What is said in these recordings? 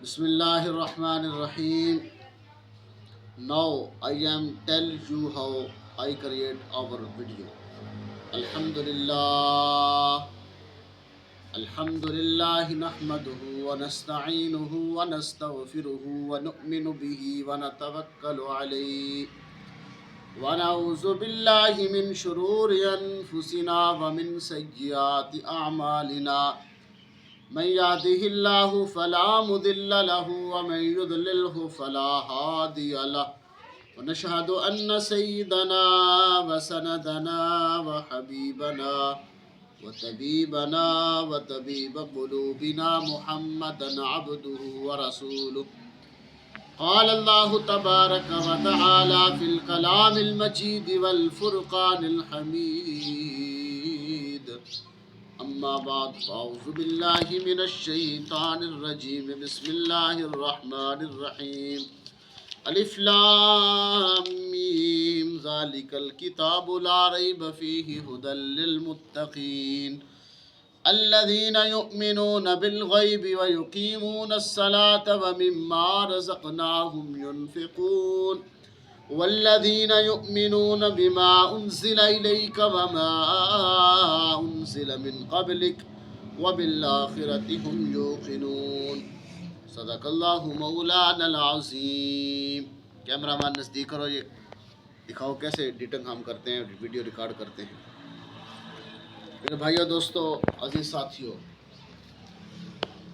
Bismillahirrahmanirrahim. Now I am tell you how I create our video. Alhamdulillah. Alhamdulillah nahmaduhu wa nasta'inuhu wa nastaghfiruhu wa nu'minu bihi wa natawakkalu alayhi wa na'udzu billahi min shururi anfusina wa min sayyiati a'malina. من يهده الله فلا مضل له ومن يضلله فلا هادي له ونشهد أن سيدنا وسندنا وحبيبنا وطبيبنا وطبيب قلوبنا محمدا عبده ورسوله. قال الله تبارك وتعالى في الكلام المجيد والفرقان الحميد. أما بعد فأعوذ بالله من الشيطان الرجيم. بسم الله الرحمن الرحيم. ألف لام ميم ذلك الكتاب لا ريب فيه هدى للمتقين الذين يؤمنون بالغيب ويقيمون الصلاة ومما رزقناهم ينفقون والذين يؤمنون بما أنزل إليك وما أنزل من قبلك وبالآخرة هم يوقنون. صدق اللہ مولانا العظیم. کیمرہ مین نزدیک کرو، یہ دکھاؤ کیسے ایڈیٹنگ ہم کرتے ہیں، ویڈیو ریکارڈ کرتے ہیں. میرے بھائیو، دوستو، عزیز ساتھیو،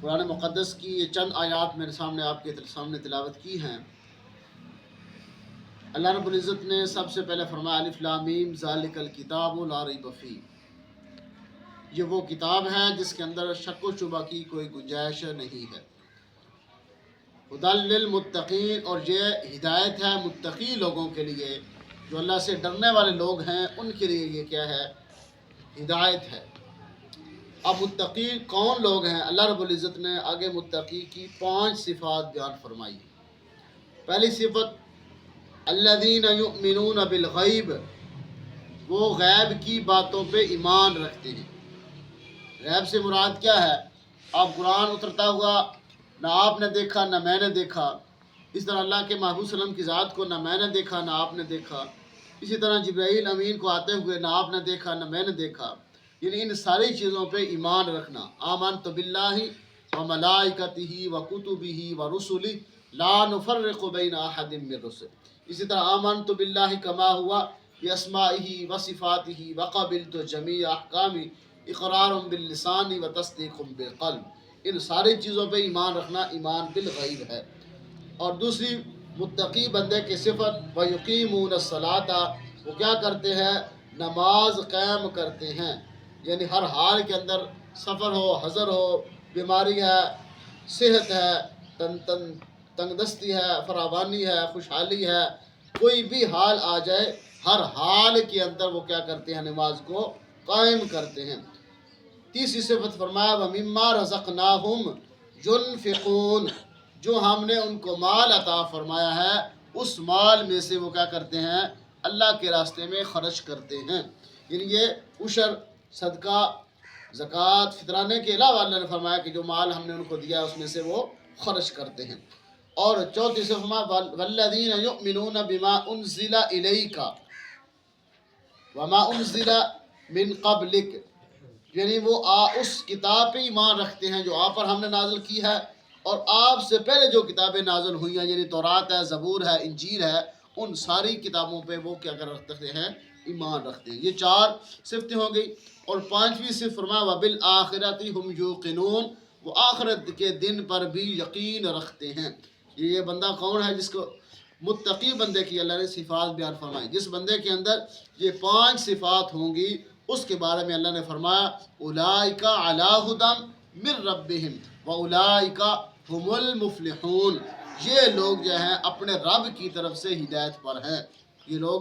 قرآن مقدس کی یہ چند آیات میرے سامنے آپ کے سامنے تلاوت کی ہیں. اللہ رب العزت نے سب سے پہلے فرمایا الف لام میم ذالک الکتاب لا ریب فیہ. یہ وہ کتاب ہے جس کے اندر شک و شبہ کی کوئی گنجائش نہیں ہے. ہدی للمتقین، اور یہ ہدایت ہے متقی لوگوں کے لیے، جو اللہ سے ڈرنے والے لوگ ہیں ان کے لیے یہ کیا ہے؟ ہدایت ہے. اب متقی کون لوگ ہیں؟ اللہ رب العزت نے آگے متقی کی 5 صفات بیان فرمائی. پہلی صفت الذین یؤمنون بالغیب، وہ غیب کی باتوں پہ ایمان رکھتے ہیں. غیب سے مراد کیا ہے؟ آپ قرآن اترتا ہوا نہ آپ نے دیکھا نہ میں نے دیکھا، اس طرح اللہ کے محبوب صلی اللہ علیہ وسلم کی ذات کو نہ میں نے دیکھا نہ آپ نے دیکھا، اسی طرح جبرائیل امین کو آتے ہوئے نہ آپ نے دیکھا نہ میں نے دیکھا. یعنی ان ساری چیزوں پہ ایمان رکھنا. آمنت باللہ وملائکتہ وکتبہ ورسلہ لا نفرق بین احد من رسلہ. اسی طرح آمنت باللہ کما ہوا باسمائہ وصفاتہ وقبلت جمیع احکامہ اقرار باللسان وتصدیق بالقلب. ان ساری چیزوں پہ ایمان رکھنا ایمان بالغیب ہے. اور دوسری متقی بندے کی صفت وَيُقِيمُونَ الصَّلَاةَ، وہ کیا کرتے ہیں؟ نماز قائم کرتے ہیں. یعنی ہر حال کے اندر، سفر ہو، حضر ہو، بیماری ہے، صحت ہے، تنگ دستی ہے، فراوانی ہے، خوشحالی ہے، کوئی بھی حال آ جائے، ہر حال کے اندر وہ کیا کرتے ہیں؟ نماز کو قائم کرتے ہیں. تیسری صفت فرمایا وَمِمَّا رَزَقْنَاهُمْ يُنْفِقُونَ، جو ہم نے ان کو مال عطا فرمایا ہے اس مال میں سے وہ کیا کرتے ہیں؟ اللہ کے راستے میں خرچ کرتے ہیں. یعنی یہ عشر، صدقہ، زکوٰۃ، فطرانے کے علاوہ اللہ نے فرمایا کہ جو مال ہم نے ان کو دیا اس میں سے وہ خرچ کرتے ہیں. اور چوتھی صفت وَالَّذِينَ يُؤْمِنُونَ بِمَا أُنزِلَ إِلَيْكَ وَمَا أُنزِلَ مِن قَبْلِكَ، یعنی وہ اس کتاب پہ ایمان رکھتے ہیں جو آپ پر ہم نے نازل کی ہے، اور آپ سے پہلے جو کتابیں نازل ہوئی ہیں، یعنی تورات ہے، زبور ہے، انجیل ہے، ان ساری کتابوں پہ وہ کیا کر رکھتے ہیں؟ ایمان رکھتے ہیں. یہ 4 صفتیں ہو گئی. اور 5ویں صفت فرمایا وَبِالْآخِرَةِ هُمْ يُوقِنُونَ، وہ آخرت کے دن پر بھی یقین رکھتے ہیں. یہ بندہ کون ہے جس کو متقی بندے کی اللہ نے صفات بیان فرمائی؟ جس بندے کے اندر یہ 5 صفات ہوں گی اس کے بارے میں اللہ نے فرمایا اولئک علی ھدی من ربہم واولئک ھم المفلحون. یہ لوگ جو ہیں اپنے رب کی طرف سے ہدایت پر ہیں. یہ لوگ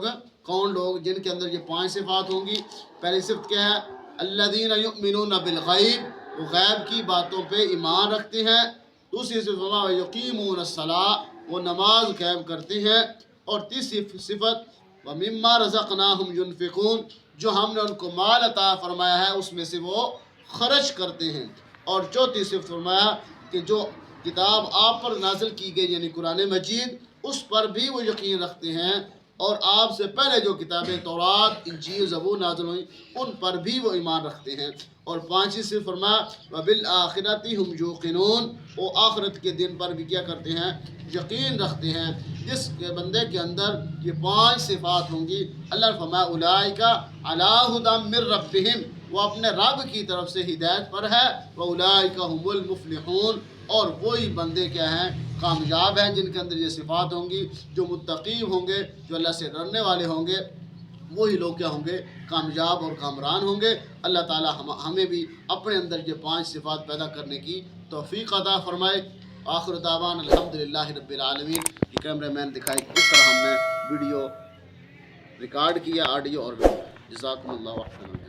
کون لوگ؟ جن کے اندر یہ 5 صفات ہوں گی. پہلی صفت کیا ہے؟ الذین یؤمنون بالغیب، وہ غیب کی باتوں پہ ایمان رکھتے ہیں. دوسری صفت یقیمون الصلاۃ، وہ نماز قائم کرتے ہیں. اور تیسری صفت وَمِمَّا رَزَقْنَاهُمْ يُنْفِقُونَ، جو ہم نے ان کو مال عطا فرمایا ہے اس میں سے وہ خرچ کرتے ہیں. اور چوتھی صفت فرمایا کہ جو کتاب آپ پر نازل کی گئی یعنی قرآن مجید، اس پر بھی وہ یقین رکھتے ہیں، اور آپ سے پہلے جو کتابیں تورات، انجیل، زبور نازل ہوئیں ان پر بھی وہ ایمان رکھتے ہیں۔ اور پانچویں سے فرمایا وَبِالْآخِرَةِ هُمْ يُوقِنُونَ، وہ آخرت کے دن پر بھی کیا کرتے ہیں؟ یقین رکھتے ہیں۔ جس کے بندے کے اندر یہ 5 صفات ہوں گی، اللہ نے فرمایا اولئک علی ھدی من ربہم، وہ اپنے رب کی طرف سے ہدایت پر ہے، واولئک ھم المفلحون، اور وہی بندے کیا ہیں؟ کامیاب ہیں، جن کے اندر یہ صفات ہوں گی۔ جو متقی ہوں گے، جو اللہ سے ڈرنے والے ہوں گے، وہی لوگ کیا ہوں گے؟ کامیاب اور کامران ہوں گے۔ اللہ تعالی ہمیں بھی اپنے اندر یہ 5 صفات پیدا کرنے کی توفیق عطا فرمائے۔ آخر دعوان الحمدللہ رب العالمین۔ یہ کیمرہ مین دکھائے کہ اس طرح ہم نے ویڈیو ریکارڈ کیا، آڈیو اور ویڈیو۔ جزاکم اللہ خیرا۔